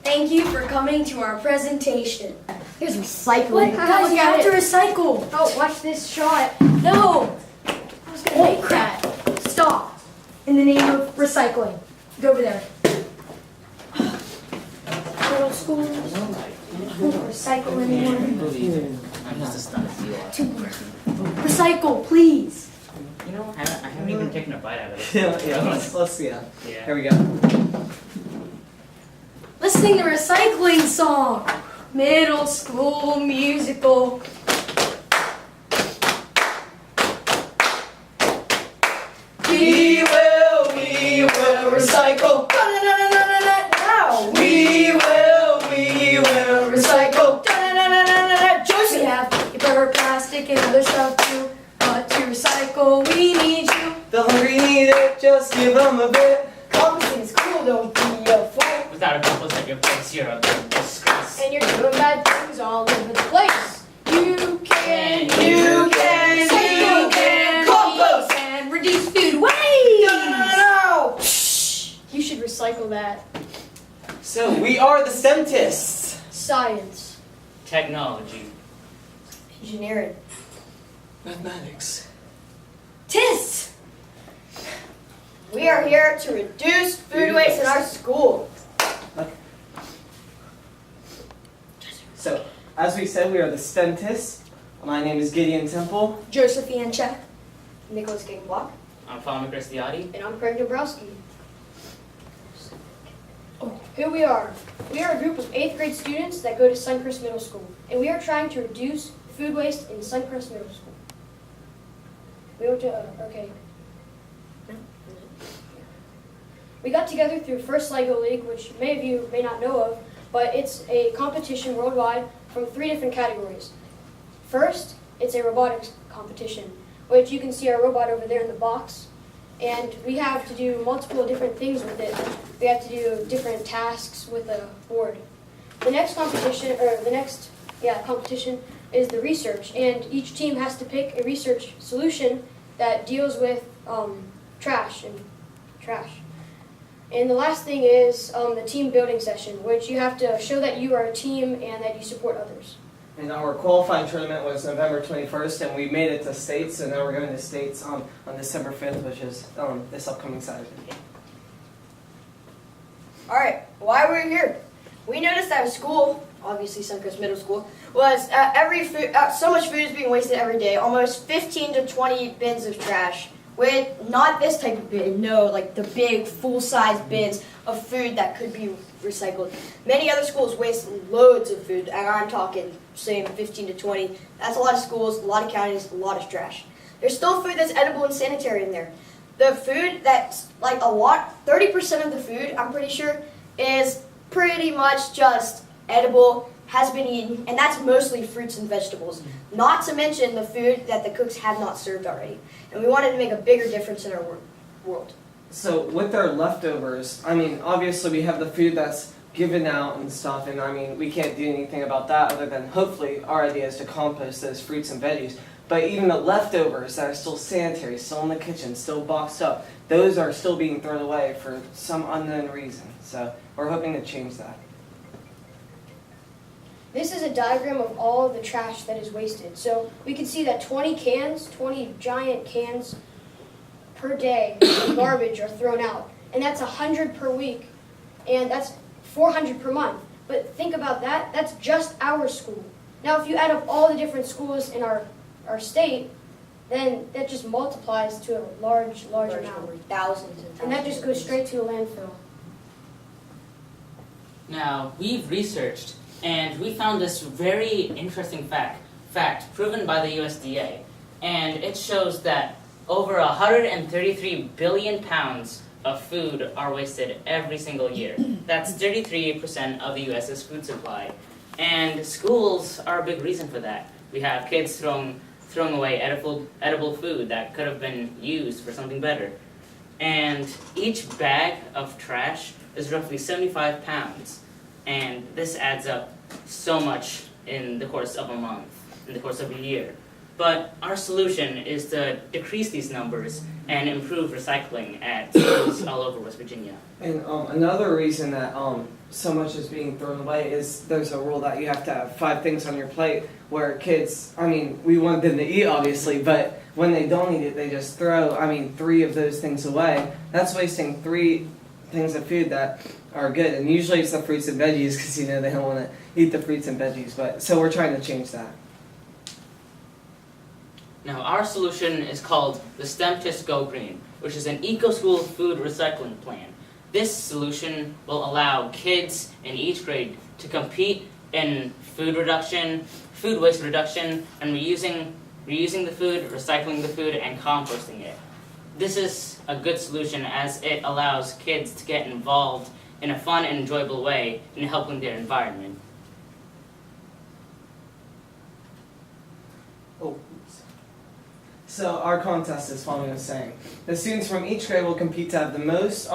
Thank you for coming to our presentation. There's recycling. Guys, you have to recycle. Oh, watch this shot. No! I was gonna make that. Stop. In the name of recycling. Go over there. Middle schools don't recycle anymore. Recycle, please. You know, I haven't even taken a bite out of it. Yeah, let's see that. Yeah. Here we go. Let's sing the recycling song. Middle school musical. We will recycle. Now. We will recycle. We have paper, plastic, and other stuff too. But to recycle, we need you. The hungry need it, just give them a bit. Composting is cool, don't be a fool. Without a compost at your place, you're a disgrace. And you're doing bad things all over the place. You can compost and reduce food waste. No. You should recycle that. So we are the STEMtists. Science, Technology. engineering, Mathematics. TIS. We are here to reduce food waste in our school. So, as we said, we are the STEMtists. My name is Gideon Temple. Josephine Check. Nicholas Gainblock. I'm Falme Cristiati. And I'm Craig Dabrowski. Here we are. We are a group of 8th grade students that go to Suncrest Middle School, and we are trying to reduce food waste in Suncrest Middle School. We went to, okay. We got together through First LEGO League, which many of you may not know of, but it's a competition worldwide from 3 different categories. First, it's a robotics competition, which you can see our robot over there in the box. And we have to do multiple different things with it. We have to do different tasks with a board. The next competition, competition is the research, and each team has to pick a research solution that deals with trash. And the last thing is the team building session, which you have to show that you are a team and that you support others. And our qualifying tournament was November 21st, and we made it to States, and now we're going to States on December 5th, which is this upcoming Saturday. Alright, why we're here? We noticed that school, obviously Suncrest Middle School, was so much food is being wasted every day, almost 15 to 20 bins of trash. With not this type of bin, no, like the big full-size bins of food that could be recycled. Many other schools waste loads of food, and I'm talking same 15 to 20. That's a lot of schools, a lot of counties, a lot of trash. There's still food that's edible and sanitary in there. The food that's like 30% of the food, I'm pretty sure, is pretty much just edible, has been eaten, and that's mostly fruits and vegetables. Not to mention the food that the cooks have not served already. And we wanted to make a bigger difference in our world. So with our leftovers, I mean, obviously we have the food that's given out and stuff, and I mean, we can't do anything about that other than hopefully our idea is to compost those fruits and veggies. But even the leftovers that are still sanitary, still in the kitchen, still boxed up, those are still being thrown away for some unknown reason. So we're hoping to change that. This is a diagram of all of the trash that is wasted. So we can see that 20 giant cans per day of garbage are thrown out. And that's 100 per week, and that's 400 per month. But think about that, that's just our school. Now if you add up all the different schools in our state, then that just multiplies to a large amount. Thousands And that just goes straight to a landfill. Now, we've researched, and we found this very interesting fact proven by the USDA. And it shows that over 133 billion pounds of food are wasted every single year. That's 33% of the US's food supply. And schools are a big reason for that. We have kids throwing away edible food that could have been used for something better. And each bag of trash is roughly 75 pounds. And this adds up so much in the course of a month, in the course of a year. But our solution is to decrease these numbers and improve recycling at schools all over West Virginia. And another reason that so much is being thrown away is there's a rule that you have to have 5 things on your plate, where kids, I mean, we want them to eat obviously, but when they don't eat it, they just throw, 3 of those things away. That's wasting 3 things of food that are good, and usually it's the fruits and veggies because they don't want to eat the fruits and veggies, but so we're trying to change that. Now, our solution is called the STEMtists Go Green, which is an eco-school food recycling plan. This solution will allow kids in each grade to compete in food waste reduction, and reusing the food, recycling the food, and composting it. This is a good solution as it allows kids to get involved in a fun and enjoyable way in helping their environment. So our contest is following the saying. The students from each grade will compete to have the most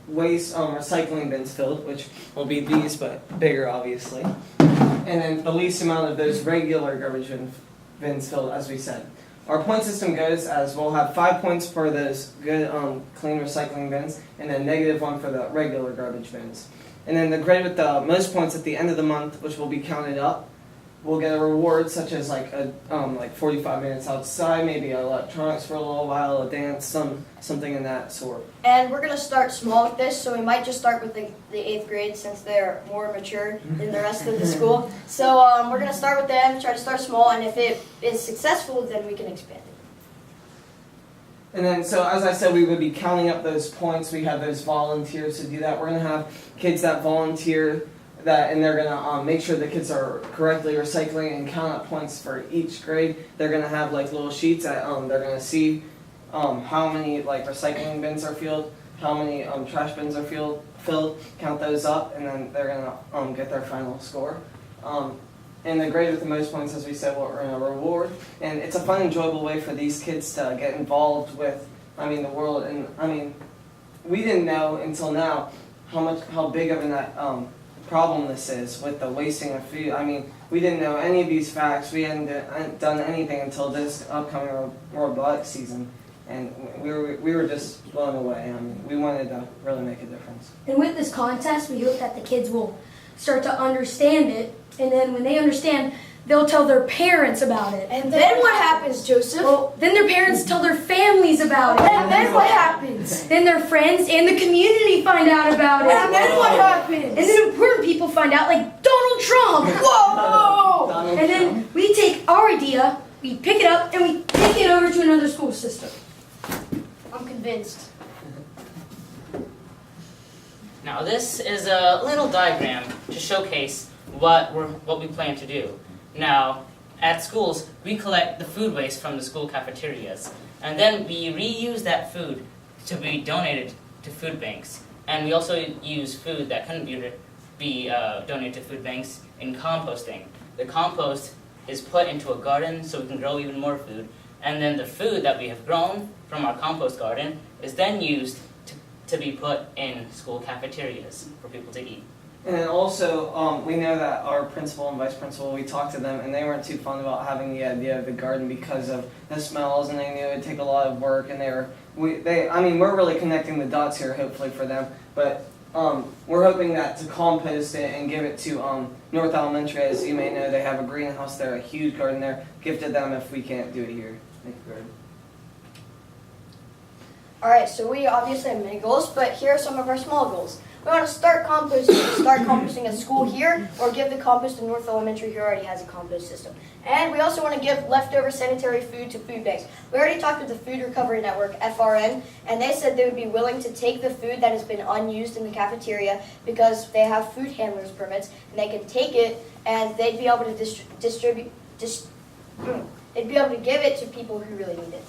waste recycling bins filled, which will be these, but bigger obviously. And then the least amount of those regular garbage bins filled, as we said. Our point system goes as we'll have 5 points for those good clean recycling bins, and then -1 for the regular garbage bins. And then the grade with the most points at the end of the month, which will be counted up, will get a reward such as like 45 minutes outside, maybe electronics for a little while, a dance, something in that sort. And we're going to start small with this, so we might just start with the 8th grade since they're more mature than the rest of the school. So we're going to start with them, try to start small, and if it is successful, then we can expand it. And then, so as I said, we would be counting up those points. We have those volunteers to do that. We're going to have kids that volunteer that, and they're going to make sure the kids are correctly recycling and count up points for each grade. They're going to have like little sheets that they're going to see how many like recycling bins are filled, how many trash bins are filled, count those up, and then they're going to get their final score. And the grade with the most points, as we said, we're going to reward. And it's a fun, enjoyable way for these kids to get involved with, the world. And we didn't know until now how big of a problem this is with the wasting of food. We didn't know any of these facts. We hadn't done anything until this upcoming robotics season. And we were just blown away. We wanted to really make a difference. And with this contest, we hope that the kids will start to understand it, and then when they understand, they'll tell their parents about it. And then what happens, Joseph? Well, then their parents tell their families about it. And then what happens? Then their friends and the community find out about it. And then what happens? And then important people find out, like Donald Trump. Whoa! And then we take our idea, we pick it up, and we take it over to another school system. I'm convinced. Now this is a little diagram to showcase what we plan to do. Now, at schools, we collect the food waste from the school cafeterias, and then we reuse that food to be donated to food banks. And we also use food that couldn't be donated to food banks in composting. The compost is put into a garden so we can grow even more food, and then the food that we have grown from our compost garden is then used to be put in school cafeterias for people to eat. And then also, we know that our principal and vice principal, we talked to them, and they weren't too fond about having the idea of the garden because of the smells, and they knew it would take a lot of work, and we're really connecting the dots here, hopefully, for them, but we're hoping that to compost it and give it to North Elementary. As you may know, they have a greenhouse there, a huge garden there, give to them if we can't do it here. Make a garden. Alright, so we obviously have many goals, but here are some of our small goals. We want to start composting at school here, or give the compost to North Elementary, who already has a compost system. And we also want to give leftover sanitary food to food banks. We already talked with the Food Recovery Network, FRN, and they said they would be willing to take the food that has been unused in the cafeteria because they have food handlers permits, and they can take it and they'd be able to they'd be able to give it to people who really need it.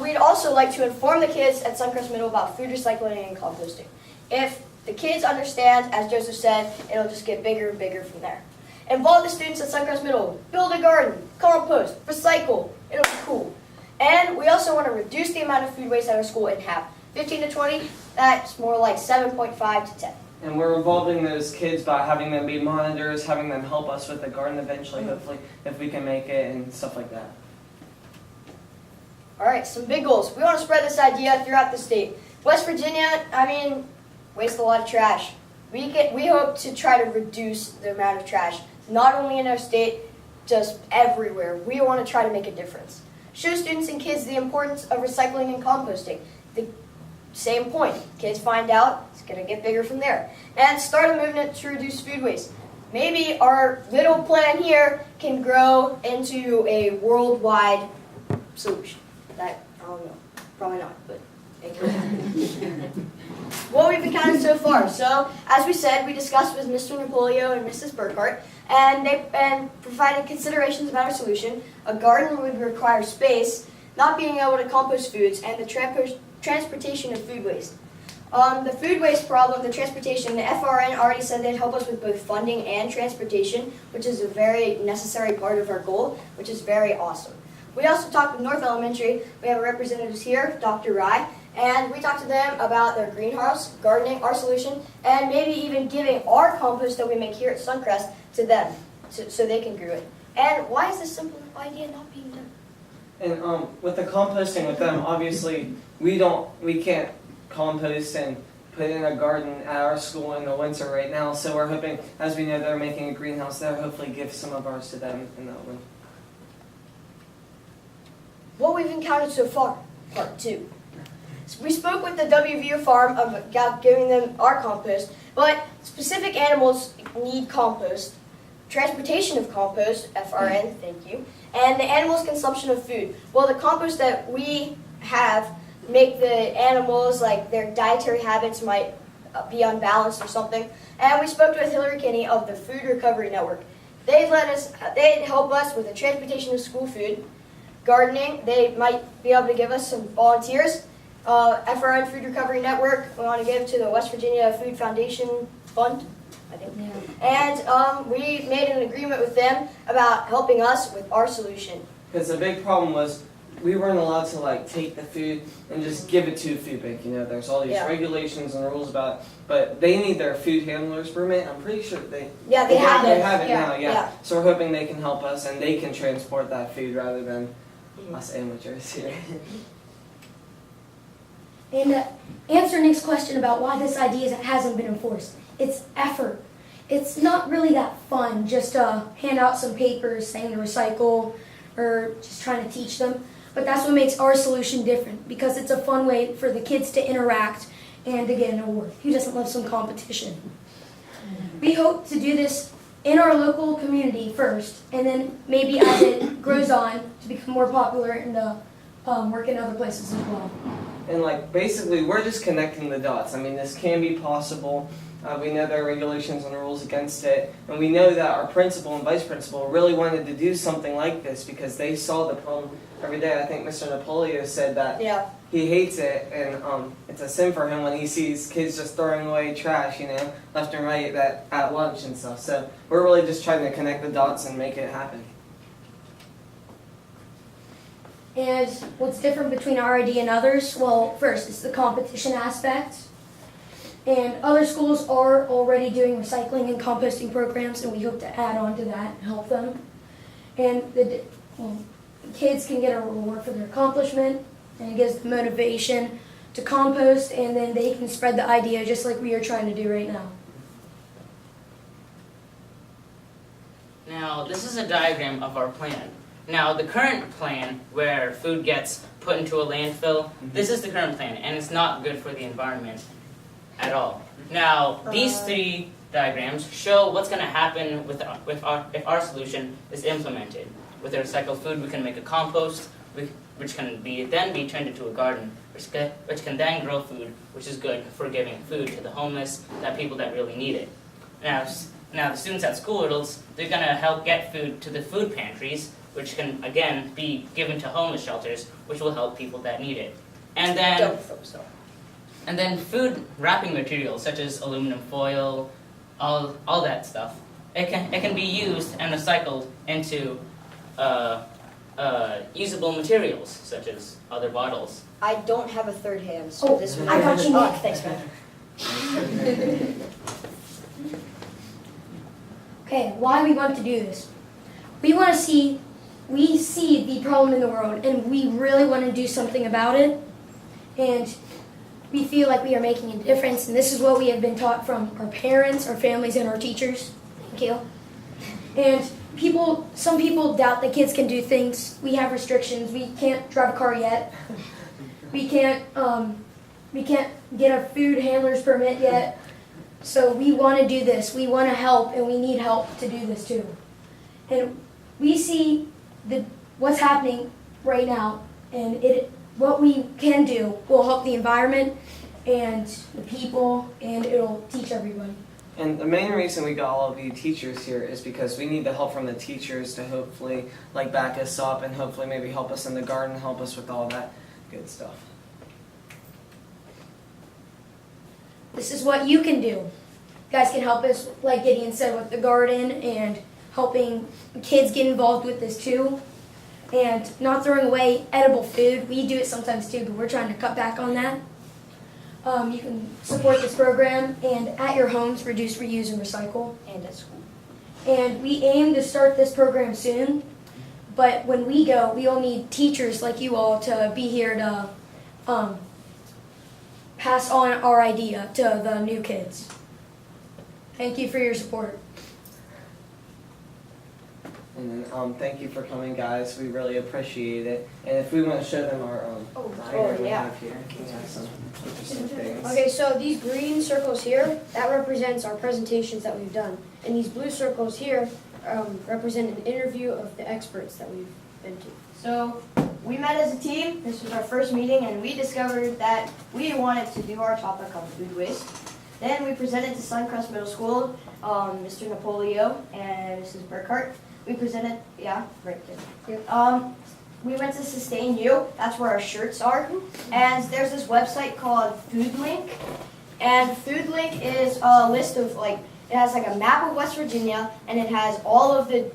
We'd also like to inform the kids at Suncrest Middle about food recycling and composting. If the kids understand, as Joseph said, it'll just get bigger and bigger from there. Involve the students at Suncrest Middle. Build a garden, compost, recycle. It'll be cool. And we also want to reduce the amount of food waste at our school in half. 15 to 20, that's more like 7.5 to 10. And we're involving those kids by having them be monitors, having them help us with the garden eventually, hopefully, if we can make it, and stuff like that. All right, some big goals. We want to spread this idea throughout the state. West Virginia, waste a lot of trash. We hope to try to reduce the amount of trash, not only in our state, just everywhere. We want to try to make a difference. Show students and kids the importance of recycling and composting. The same point. Kids find out, it's going to get bigger from there. And start a movement to reduce food waste. Maybe our little plan here can grow into a worldwide solution. That, I don't know, probably not, but it could happen. What we've encountered so far. So, as we said, we discussed with Mr. Napolio and Mrs. Burkhart, and they provided considerations about our solution. A garden would require space, not being able to compost foods, and the transportation of food waste. The food waste problem, the transportation, the FRN already said they'd help us with both funding and transportation, which is a very necessary part of our goal, which is very awesome. We also talked with North Elementary. We have representatives here, Dr. Rye, and we talked to them about their greenhouse, gardening, our solution, and maybe even giving our compost that we make here at Suncrest to them so they can grow it. And why is this simple idea not being done? And with the composting with them, obviously we can't compost and put in a garden at our school in the winter right now. So we're hoping, as we know they're making a greenhouse there, hopefully give some of ours to them in that one. What we've encountered so far, part 2. We spoke with the WVU farm about giving them our compost, but specific animals need compost, transportation of compost, FRN, thank you, and the animals' consumption of food. Well, the compost that we have make the animals, like their dietary habits might be unbalanced or something. And we spoke with Hillary Kinney of the Food Recovery Network. They'd help us with the transportation of school food, gardening. They might be able to give us some volunteers. FRN Food Recovery Network, we want to give to the West Virginia Food Foundation Fund, I think. Yeah. And we made an agreement with them about helping us with our solution. Because the big problem was we weren't allowed to take the food and just give it to a food bank. There's all these regulations and rules about it, but they need their food handler's permit. I'm pretty sure they have it. They have it now. Yeah. So we're hoping they can help us and they can transport that food rather than us amateurs here. And to answer Nick's question about why this idea hasn't been enforced, it's effort. It's not really that fun just to hand out some papers saying to recycle or just trying to teach them. But that's what makes our solution different, because it's a fun way for the kids to interact and to get an award. Who doesn't love some competition? We hope to do this in our local community first, and then maybe as it grows on to become more popular and to work in other places as well. And basically we're just connecting the dots. This can be possible. We know there are regulations and rules against it, and we know that our principal and vice principal really wanted to do something like this because they saw the problem every day. I think Mr. Napolio said that he hates it, and it's a sin for him when he sees kids just throwing away trash, left and right at lunch and stuff. So we're really just trying to connect the dots and make it happen. And what's different between our idea and others? Well, first, it's the competition aspect. And other schools are already doing recycling and composting programs, and we hope to add on to that and help them. And the kids can get a reward for their accomplishment, and it gives them motivation to compost, and then they can spread the idea just like we are trying to do right now. Now, this is a diagram of our plan. Now, the current plan, where food gets put into a landfill, this is the current plan, and it's not good for the environment at all. Now, these 3 diagrams show what's going to happen if our solution is implemented. With the recycled food, we can make a compost, which can then be turned into a garden, which can then grow food, which is good for giving food to the homeless, that people that really need it. Now the students at school, they're going to help get food to the food pantries, which can, again, be given to homeless shelters, which will help people that need it. And then food wrapping materials, such as aluminum foil, all that stuff, it can be used and recycled into usable materials, such as other bottles. I don't have a third hand, so this one. I got you, Nick. Thanks, man. Okay, why we want to do this? We want to see we see the problem in the world and we really want to do something about it. And we feel like we are making a difference. And this is what we have been taught from our parents, our families, and our teachers. Thank you. And some people doubt that kids can do things. We have restrictions. We can't drive a car yet. We can't get a food handler's permit yet. So we want to do this. We want to help, and we need help to do this too. And we see what's happening right now, and what we can do will help the environment and the people, and it'll teach everybody. And the main reason we got all of you teachers here is because we need the help from the teachers to hopefully like back us up and hopefully maybe help us in the garden, help us with all that good stuff. This is what you can do. You guys can help us, like Gideon said, with the garden and helping kids get involved with this too. And not throwing away edible food. We do it sometimes too, but we're trying to cut back on that. You can support this program and at your homes, reduce, reuse, and recycle. And at school. And we aim to start this program soon. But when we go, we all need teachers like you all to be here to pass on our idea to the new kids. Thank you for your support. And then thank you for coming, guys. We really appreciate it. And if we want to show them our diagram we have here, we have some interesting things. Okay, so these green circles here, that represents our presentations that we've done. And these blue circles here represent an interview of the experts that we've been to. So we met as a team. This was our first meeting, and we discovered that we wanted to do our topic on food waste. Then we presented to Suncrest Middle School, Mr. Napolio and Mrs. Burkhart. We presented, yeah, right there. We went to Sustain You. That's where our shirts are. And there's this website called FoodLink. And FoodLink is a list of it has like a map of West Virginia, and it has all of the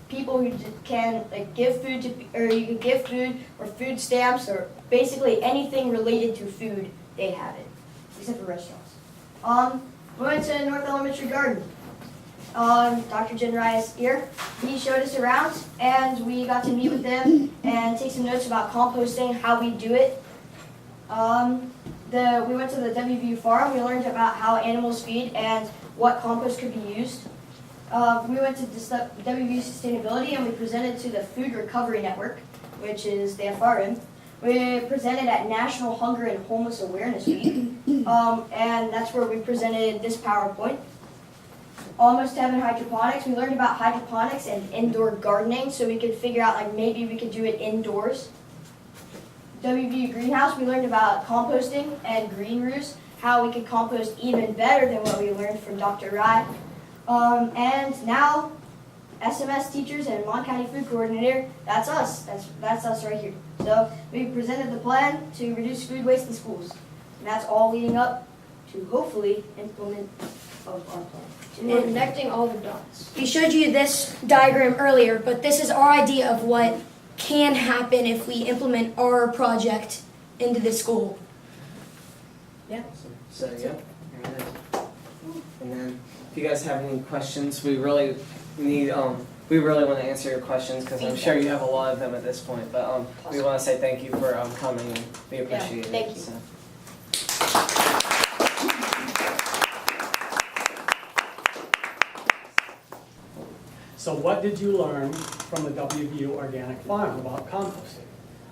people who can give food to, or you can give food or food stamps or basically anything related to food. They have it, except for restaurants. We went to North Elementary Garden. Dr. Jen Rye here. He showed us around, and we got to meet with him and take some notes about composting, how we do it. We went to the WVU farm. We learned about how animals feed and what compost could be used. We went to WVU Sustainability, and we presented to the Food Recovery Network, which is the FRN. We presented at National Hunger and Homeless Awareness Week, and that's where we presented this PowerPoint. Almost Heaven Hydroponics. We learned about hydroponics and indoor gardening, so we could figure out maybe we could do it indoors. WVU Greenhouse, we learned about composting and green roofs, how we could compost even better than what we learned from Dr. Rye. And now, SMS Teachers and Mon County Food Coordinator, that's us. That's us right here. So we presented the plan to reduce food waste in schools. And that's all leading up to hopefully implement of our plan. And we're connecting all the dots. We showed you this diagram earlier, but this is our idea of what can happen if we implement our project into the school. Yeah. So yeah, here it is. And then if you guys have any questions, we really want to answer your questions because I'm sure you have a lot of them at this point. But we want to say thank you for coming, and we appreciate it. Thank you. So. So what did you learn from the WVU Organic Farm about composting?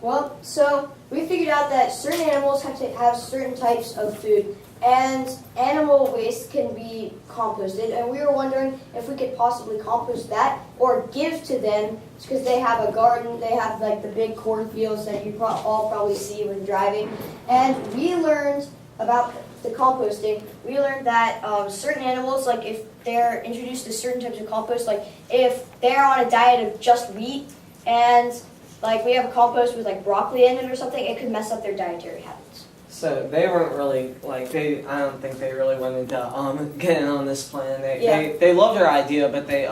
Well, so we figured out that certain animals have to have certain types of food, and animal waste can be composted, and we were wondering if we could possibly compost that or give to them, because they have a garden, they have the big cornfields that you all probably see when driving, and we learned about the composting. We learned that certain animals, if they're introduced to certain types of compost, if they're on a diet of just wheat and we have a compost with broccoli in it or something, it could mess up their dietary habits. So they weren't really I don't think they really wanted to get in on this plan. They love their idea, but they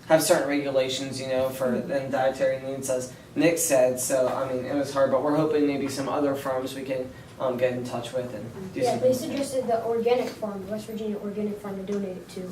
have certain regulations, for and dietary needs, as Nick said. So I mean, it was hard, but we're hoping maybe some other farms we can get in touch with and do Yeah, something. they suggested the organic farm, West Virginia Organic Farm, to donate it to.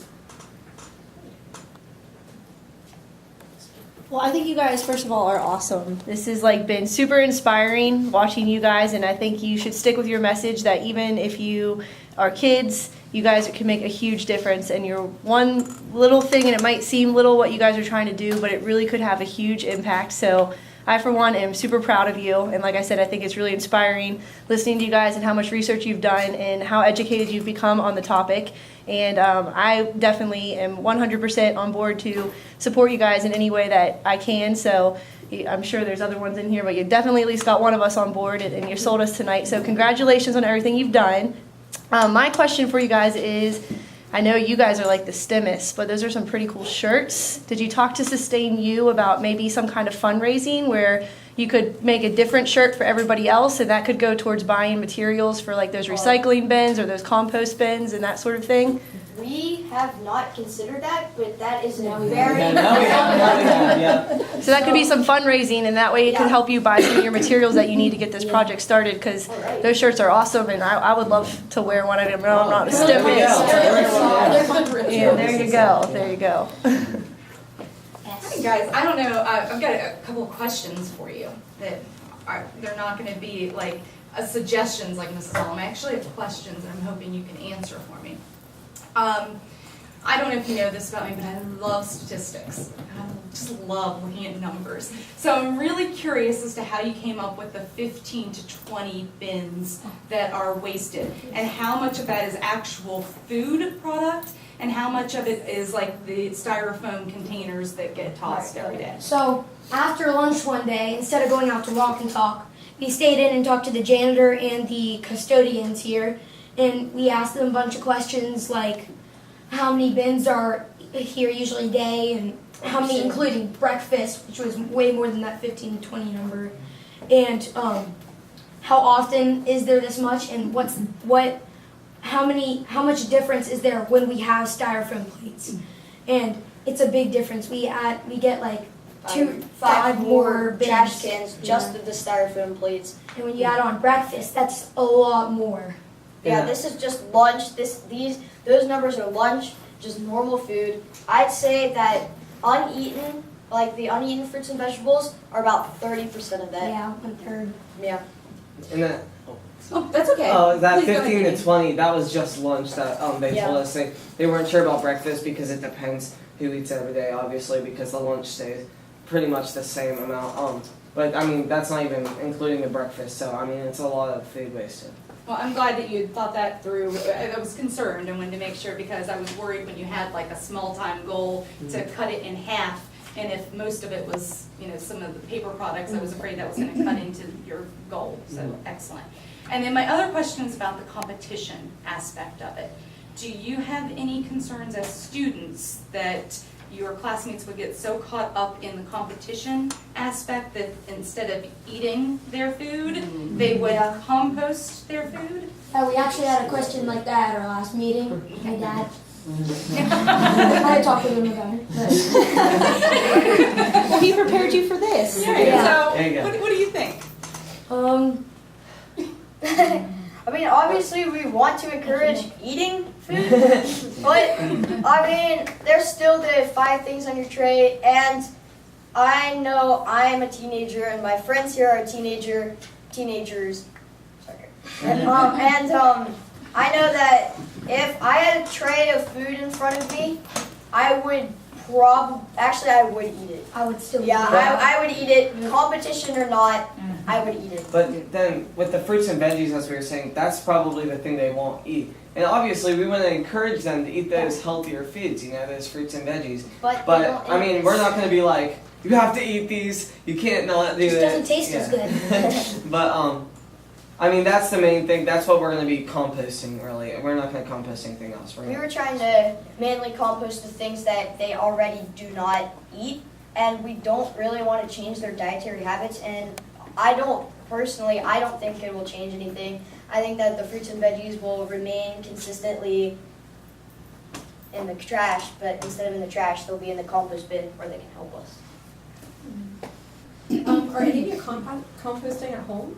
Well, I think you guys, first of all, are awesome. This has been super inspiring watching you guys, and I think you should stick with your message that even if you are kids, you guys can make a huge difference. And you're one little thing, and it might seem little what you guys are trying to do, but it really could have a huge impact. So I, for one, am super proud of you. And like I said, I think it's really inspiring listening to you guys and how much research you've done and how educated you've become on the topic. And I definitely am 100% on board to support you guys in any way that I can. So I'm sure there's other ones in here, but you definitely at least got one of us on board, and you sold us tonight. So congratulations on everything you've done. My question for you guys is, I know you guys are like the STEMists, but those are some pretty cool shirts. Did you talk to Sustain U about maybe some kind of fundraising where you could make a different shirt for everybody else, and that could go towards buying materials for like those recycling bins or those compost bins and that sort of thing? We have not considered that, but that is a very Yeah. So that could be some fundraising, and that way it can help you buy some of your materials that you need to get this project started, because those shirts are awesome, and I would love to wear one of them. No, I'm not a STEMist. Yeah, there you go. There you go. Hi guys, I don't know, I've got a couple of questions for you that they're not going to be like suggestions like Mrs. Allen. I actually have questions that I'm hoping you can answer for me. I don't know if you know this about me, but I love statistics. I just love looking at numbers. So I'm really curious as to how you came up with the 15 to 20 bins that are wasted, and how much of that is actual food product, and how much of it is like the styrofoam containers that get tossed every day. So after lunch one day, instead of going out to walk and talk, we stayed in and talked to the janitor and the custodians here, and we asked them a bunch of questions like how many bins are here usually a day, and how many including breakfast, which was way more than that 15 to 20 number, and how often is there this much, and how much difference is there when we have styrofoam plates? And it's a big difference. We get like five more trash bins. cans just of the styrofoam plates. And when you add on breakfast, that's a lot more. Yeah, this is just lunch. Those numbers are lunch, just normal food. I'd say that uneaten, like the uneaten fruits and vegetables, are about 30% of that. Yeah, 1/3. Yeah. And then, Oh, that's okay. oh, that Please go 15 ahead. to 20, that was just lunch that they Yeah. told us. They weren't sure about breakfast because it depends who eats every day, obviously, because the lunch stays pretty much the same amount. But I mean, that's not even including the breakfast, so I mean, it's a lot of food wasted. Well, I'm glad that you thought that through. I was concerned and wanted to make sure, because I was worried when you had like a small time goal to cut it in half, and if most of it was, some of the paper products, I was afraid that was going to cut into your goal. So excellent. And then my other question is about the competition aspect of it. Do you have any concerns as students that your classmates would get so caught up in the competition aspect that instead of eating their food, they would compost their food? We actually had a question like that at our last meeting. My dad. I talked with him about it. Well, he prepared you for this. Yeah. So, There you go. what do you think? I mean, obviously we want to encourage eating food, but I mean, there's still the 5 things on your tray, and I know I am a teenager, and my friends here are teenagers. Sorry. And I know that if I had a tray of food in front of me, I would I would eat it. I would still. Yeah, I would eat it, competition or not, I would eat it. But then with the fruits and veggies, as we were saying, that's probably the thing they won't eat. And obviously, we want to encourage them to eat those healthier foods, those fruits and veggies. But But I mean, we're not going to be like, you have to eat these. You can't not do It that. doesn't taste as good. But I mean, that's the main thing. That's what we're going to be composting, really. We're not going to compost anything else, right? We were trying to mainly compost the things that they already do not eat, and we don't really want to change their dietary habits, and I don't think it will change anything. I think that the fruits and veggies will remain consistently in the trash, but instead of in the trash, they'll be in the compost bin where they can help us. Are any of you composting at home?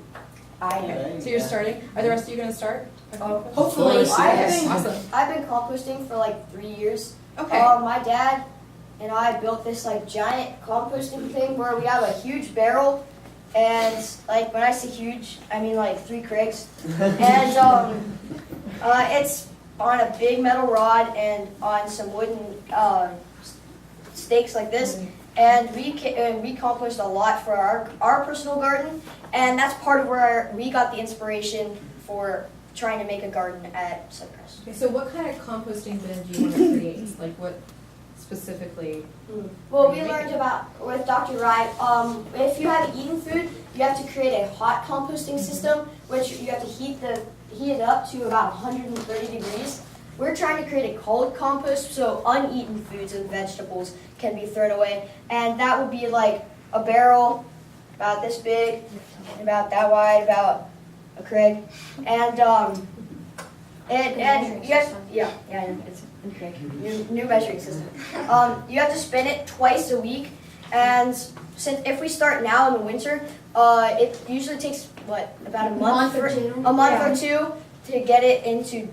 I am. So you're starting? Are the rest of you going to start? Hopefully. Of course, yes. Awesome. I've been composting for like 3 years. Okay. My dad and I built this like giant composting thing where we have a huge barrel, and like when I say huge, I mean like 3 Craigs, and it's on a big metal rod and on some wooden stakes like this, and we compost a lot for our personal garden, and that's part of where we got the inspiration for trying to make a garden at Suncrest. Okay, so what kind of composting bin do you want to create? Like what specifically? Well, we learned about with Dr. Wright, if you have eaten food, you have to create a hot composting system, which you have to heat it up to about 130 degrees. We're trying to create a cold compost, so uneaten foods and vegetables can be thrown away, and that would be like a barrel about this big, about that wide, about a Craig, and it's new measuring system. You have to spin it twice a week, and since if we start now in the winter, it usually takes about a month or two to get it into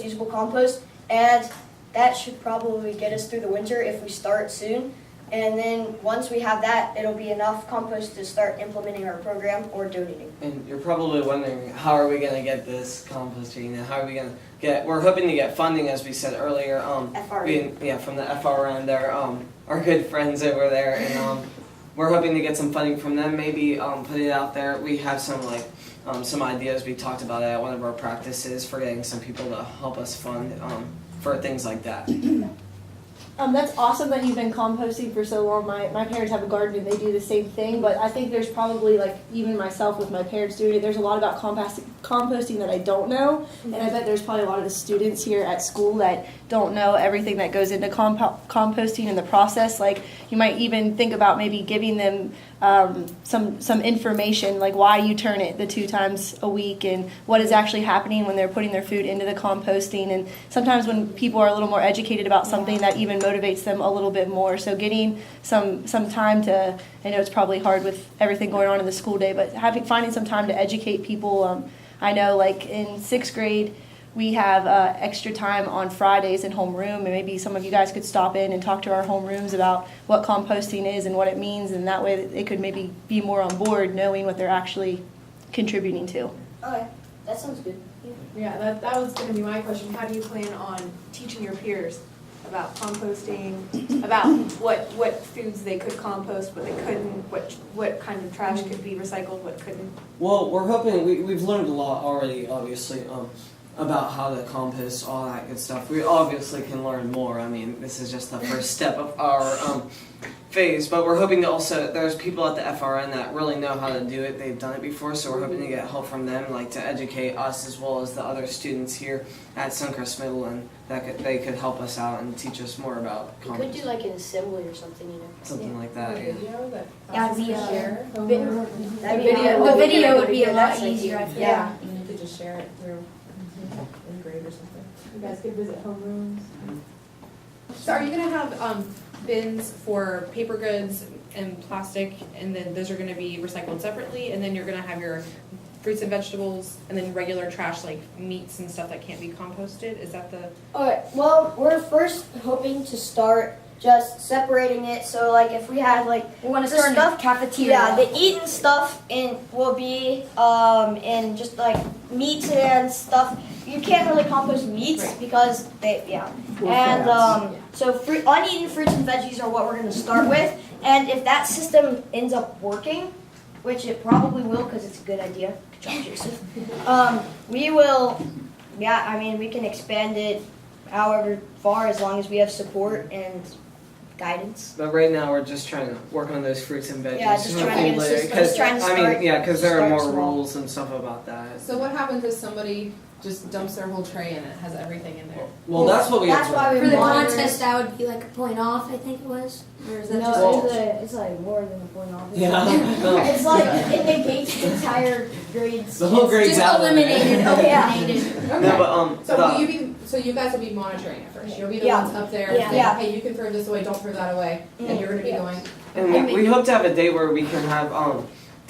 usable compost, and that should probably get us through the winter if we start soon. And then once we have that, it'll be enough compost to start implementing our program or donating. And you're probably wondering, how are we going to get this composting, and how are we going to get, we're hoping to get funding, as we said earlier, FRN. From the FRN, they're our good friends over there, and we're hoping to get some funding from them, maybe put it out there. We have some some ideas we talked about at one of our practices for getting some people to help us fund for things like that. That's awesome that you've been composting for so long. My parents have a garden and they do the same thing, but I think there's probably, like, even myself with my parents doing it, there's a lot about composting that I don't know, and I bet there's probably a lot of the students here at school that don't know everything that goes into composting and the process. Like, you might even think about maybe giving them some information, like why you turn it the 2 times a week and what is actually happening when they're putting their food into the composting. And sometimes when people are a little more educated about something, that even motivates them a little bit more. So getting some time to, I know it's probably hard with everything going on in the school day, but finding some time to educate people. I know, like, in 6th grade, we have extra time on Fridays in homeroom, and maybe some of you guys could stop in and talk to our homerooms about what composting is and what it means, and that way they could maybe be more on board knowing what they're actually contributing to. Okay, that sounds good. Yeah, that was going to be my question. How do you plan on teaching your peers about composting, about what foods they could compost, what they couldn't, what kind of trash could be recycled, what couldn't? Well, we're hoping, we've learned a lot already, obviously, about how to compost, all that good stuff. We obviously can learn more. I mean, this is just the first step of our phase, but we're hoping to also, there's people at the FRN that really know how to do it. They've done it before, so we're hoping to get help from them, like to educate us as well as the other students here at Suncrest Middle, and they could help us out and teach us more about You could do like an assembly or something, you know. something like that. Yeah. Video that Yeah, classes the, can share. That'd be The video would be a lot That's like- easier, I feel. Yeah. And you could just share it through in grade or something. You guys could visit homerooms. So are you gonna have bins for paper goods and plastic, and then those are gonna be recycled separately, and then you're gonna have your fruits and vegetables, and then regular trash like meats and stuff that can't be composted? Is that the? Alright, well, we're first hoping to start just separating it, so like if we had like We want to the start stuff, a cafeteria. yeah, the eaten stuff will be in just like meats and stuff. You can't really compost meats Right. because so uneaten fruits and veggies are what we're going to start with, and if that system ends up working, which it probably will because it's a good idea. Good job, Joseph. We will, I mean, we can expand it however far as long as we have support and guidance. But right now we're just trying to work on those fruits and veggies. Yeah, just trying to get a system, Because, just trying to I start. mean, yeah, because there are start more small. rules and stuff about that. So what happens if somebody just dumps their whole tray and it has everything in there? Well, that's what we That's have why we For the monitor. contest, that would be like a point off, I think it was. Or is that No, just it's like more than a point off. Yeah. No. It's like it negates the entire grades. The whole grade's just out of it. eliminated? Oh, yeah. Eliminated. No, but So will you be, so you guys will be monitoring it first? You'll be the Yeah. ones up there Yeah. saying, Yeah. hey, you can throw this away, don't throw that away, and you're gonna be Yeah. going, and we hope to have a day where we can have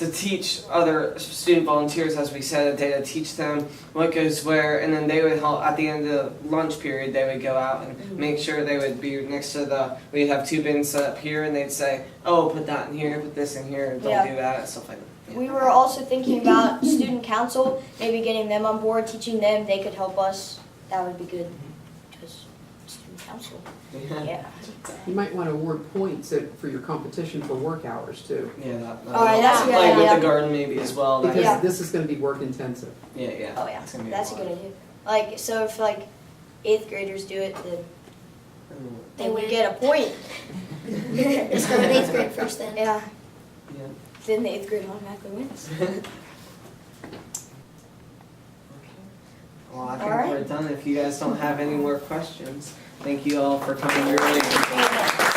to teach other student volunteers, as we said, a day to teach them what goes where, and then they would help at the end of the lunch period. They would go out and make sure they would be next to the. We'd have 2 bins set up here, and they'd say, "Oh, put that in here, put this in here, don't Yeah. do that," stuff like that. We were also thinking about student council, maybe getting them on board, teaching them. They could help us. That would be good. Just student council. Yeah. You might want to award points for your competition for work hours too. Yeah, All right, that's a good like idea. with the garden maybe as well. Because Yeah. this is going to be work intensive. Yeah. Oh yeah, It's gonna be that's a lot. good idea. Like so, if like 8th graders do it, then They they would win. get a point. They start with 8th grade first then. Yeah. Yeah. Then the 8th grade automatically wins. Well, I think All right. we're done. If you guys don't have any more questions, thank you all for coming. We really appreciate it.